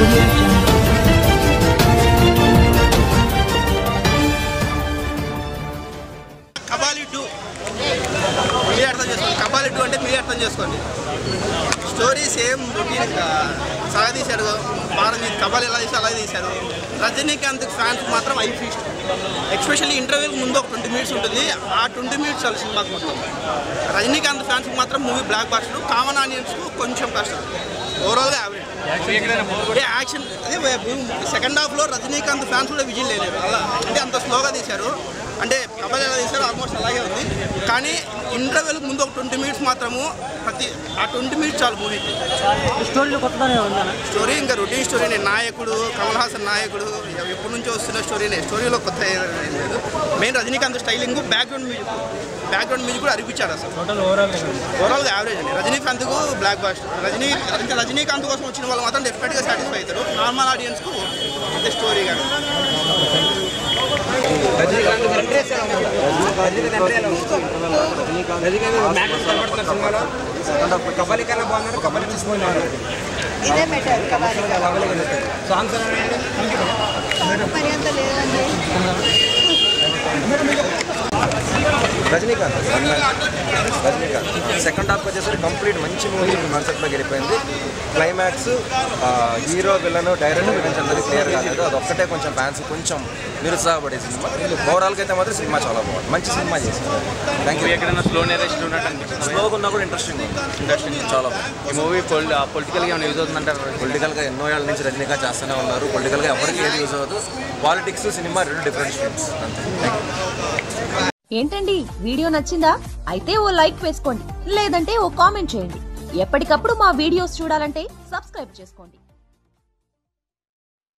audio jungle. Kabali 2 మీరు అర్థం చేసుకోండి. కబాలి 2 అంటే మీరు అర్థం చేసుకోండి. స్టోరీ సేమ్ రొటీన్ సాగదీశాడు. భారత్ కబాలి ఎలా తీసారు అలాగే తీశారు. రజనీకాంత్ ఫ్యాన్స్ మాత్రం ఐ ఫీస్ట్, ఎస్పెషల్లీ ఇంటర్వ్యూకి ముందు ఒక 20 మినిట్స్ ఉంటుంది. ఆ 20 మినిట్స్ చాలు సినిమాకి మొత్తం. రజనీకాంత్ ఫ్యాన్స్కి మాత్రం మూవీ బ్లాక్ బాస్టర్, కామన్ ఆడియన్స్కు కొంచెం కష్టం. ఓవరాల్గా యావరేజ్. యాక్షన్ అదే సెకండ్ హాఫ్లో రజనీకాంత్ ఫ్యాన్స్ కూడా విజిల్ లేరు అలా, అంటే అంత స్లోగా తీశారు. అంటే కబల్ ఎలా తీశారో ఆల్మోస్ట్ అలాగే ఉంది. కానీ ఇంటర్వ్యూలకు ముందు ఒక 20 మినిట్స్ మాత్రము ఆ 20 మినిట్స్ చాలు మూవీకి. స్టోరీలో కొత్తగానే ఉందా? స్టోరీ ఇంకా రొటీన్ స్టోరీనే. నాయకుడు కమల్ హాసన్ నాయకుడు ఎప్పటి నుంచో వస్తున్న స్టోరీనే. స్టోరీలో కొత్త ఏం లేదు. Main Rajinikanth styling, background music కూడా అరిపించారు అసలు. ఓవరాల్గా యావరేజ్ అండి. రజనీకాంత్కు బ్లాక్ బాస్టర్. రజనీకాంత్ కోసం వచ్చిన వాళ్ళు మాత్రం డెఫినెట్గా సాటిస్ఫై అవుతారు. నార్మల్ ఆడియన్స్కు అంతే స్టోరీ కానీ. కబలి కన్నా బాగున్నారు. కబలి తీసుకున్నారు. ఇదే better. Kabali songs Rajinikanth second half వచ్చేసరికి కంప్లీట్ మంచి మూవీ కాన్సెప్ట్లోకి వెళ్ళిపోయింది. క్లైమాక్స్ హీరో విలన్ డైరెక్ట్ గురించి అందరికీ క్లియర్ కాలేదు. అదొక్కటే కొంచెం ఫ్యాన్స్ కొంచెం నిరుత్సాహపడే సినిమా. ఓవరాల్గా అయితే మాత్రం సినిమా చాలా బాగుంది. మంచి సినిమా చేసింది. Thank you. ఎక్కడైనా స్లో నేరేషన్ ఉన్నట్టు స్లోగా ఉన్నా కూడా ఇంట్రెస్టింగ్ చాలా బాగుంది. ఈ మూవీ పొలిటికల్గా ఏమైనా యూజ్ అవుతుందంటారు? పొలిటికల్గా ఎన్నో ఏళ్ళ నుంచి రజనీకాంత్ చేస్తూనే ఉన్నారు. పొలిటికల్గా ఎవరికి ఏది యూజ్ అవ్వదు. పాలిటిక్స్ సినిమా రెండు డిఫరెంట్ స్ట్రీమ్స్ అంతే. ఏంటండి వీడియో నచ్చిందా? అయితే ఓ లైక్ వేసుకోండి, లేదంటే ఓ కామెంట్ చేయండి. ఎప్పటికప్పుడు మా వీడియోస్ చూడాలంటే సబ్స్క్రైబ్ చేసుకోండి.